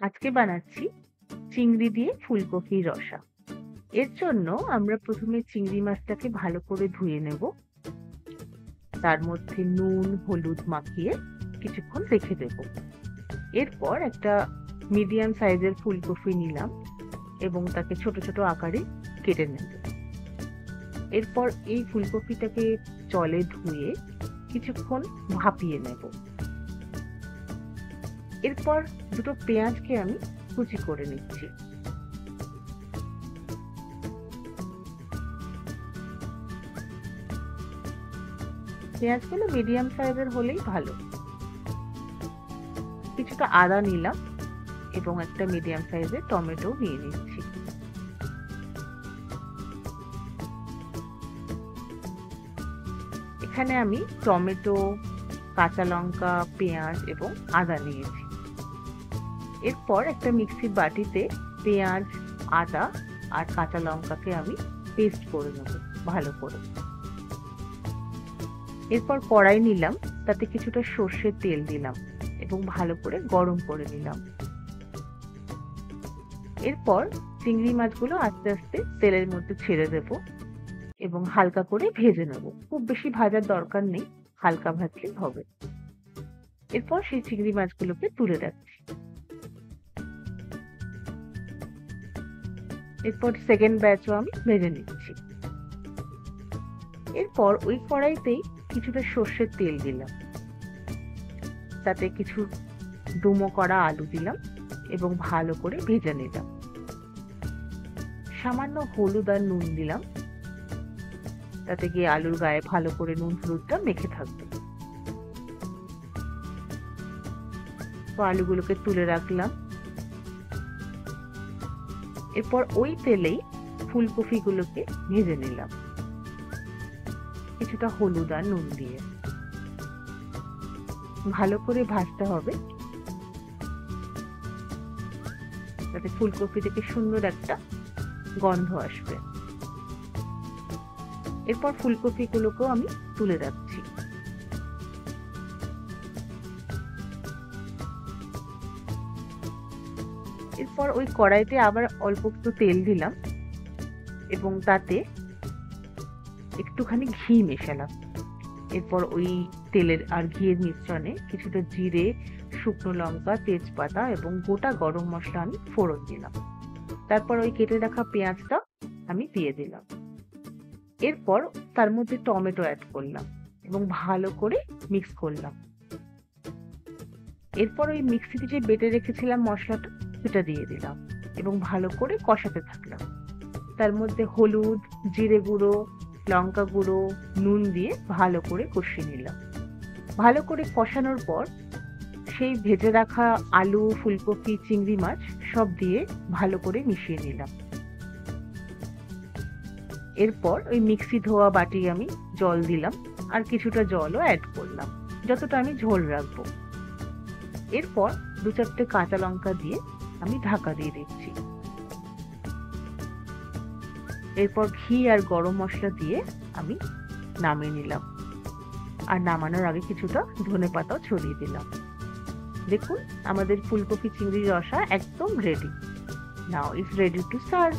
আজকে বানাচ্ছি চিংড়ি দিয়ে ফুলকপির রসা। এর জন্য আমরা প্রথমে চিংড়ি মাছটাকে ভালো করে ধুয়ে নেব। তার মধ্যে নুন হলুদ মাখিয়ে কিছুক্ষণ রেখে দেব। এরপর একটা মিডিয়াম সাইজের ফুলকপি নিলাম এবং তাকে ছোট ছোট আকারে কেটে নেব। এরপর এই ফুলকপিটাকে জলে ধুয়ে কিছুক্ষণ ভাপিয়ে নেব। এরপর দুটো পেঁয়াজকে আমি কুচি করে নিচ্ছি। পেঁয়াজগুলো মিডিয়াম সাইজের হলেই ভালো। কিছুটা আদা নিলাম এবং একটা মিডিয়াম সাইজের টমেটো নিয়ে নিচ্ছি। এখানে আমি টমেটো, কাঁচা লঙ্কা, পেঁয়াজ এবং আদা নিয়েছি। এরপর একটা মিক্সির বাটিতে পেঁয়াজ, আদা আর কাঁচা লঙ্কাকে আমি পেস্ট করে নেব ভালো করে। এরপর কড়াই নিলাম, তাতে কিছুটা সর্ষের তেল দিলাম এবং ভালো করে গরম করে নিলাম। এরপর চিংড়ি মাছগুলো আস্তে আস্তে তেলের মধ্যে ছেড়ে দেব এবং হালকা করে ভেজে নেব। খুব বেশি ভাজার দরকার নেই, হালকা ভাজলেই হবে। এরপর সেই চিংড়ি মাছগুলোকে তুলে রাখছি। এরপর সেকেন্ড ব্যাচও আমি ভেজে নিচ্ছি। এরপর ওই কড়াইতেই কিছুটা সর্ষের তেল দিলাম, তাতে কিছু ডুমো করা আলু দিলাম এবং ভালো করে ভেজে নিলাম। সামান্য হলুদ আর নুন দিলাম, তাতে গিয়ে আলুর গায়ে ভালো করে নুন হলুদটা মেখে থাকবে। তো আলুগুলোকে তুলে রাখলাম। এরপর ওই তেলেই ফুলকপিগুলোকে ভেজে নিলাম কিছুটা হলুদ আর নুন দিয়ে। ভালো করে ভাজতে হবে, যাতে ফুলকপি থেকে সুন্দর একটা গন্ধ আসবে। এরপর ফুলকপিগুলোকেও আমি তুলে রাখছি। এরপর ওই কড়াইতে আবার অল্প একটু তেল দিলাম এবং তাতে একটুখানি ঘি মেশালাম। এরপর ওই তেলের আর ঘিয়ের মিশ্রণে কিছুটা জিরে, শুকনো লঙ্কা, তেজপাতা এবং গোটা গরম মশলা আমি ফোড়ন দিলাম। তারপর ওই কেটে রাখা পেঁয়াজটা আমি দিয়ে দিলাম। এরপর তার মধ্যে টমেটো অ্যাড করলাম এবং ভালো করে মিক্স করলাম। এরপর ওই মিক্সিতে যে বেটে রেখেছিলাম মশলাটা, সেটা দিয়ে দিলাম এবং ভালো করে কষাতে থাকলাম। তার মধ্যে হলুদ, জিরে গুঁড়ো, লঙ্কা গুঁড়ো, নুন দিয়ে ভালো করে কষিয়ে নিলাম। ভালো করে কষানোর পর সেই ভেজে রাখা আলু, ফুলকপি, চিংড়ি মাছ সব দিয়ে ভালো করে মিশিয়ে নিলাম। এরপর ওই মিক্সি ধোয়া বাটি আমি জল দিলাম আর কিছুটা জলও অ্যাড করলাম, যতটা আমি ঝোল রাখবো। এরপর 2-4টে কাঁচা লঙ্কা দিয়ে আমি ঢাকা দিয়ে দিচ্ছি। এরপর ঘি আর গরম মশলা দিয়ে আমি নামিয়ে নিলাম আর নামানোর আগে কিছুটা ধনেপাতাও ছড়িয়ে দিলাম। দেখুন, আমাদের ফুলকপি চিংড়ির রসা একদম ready. Now it's ready to serve.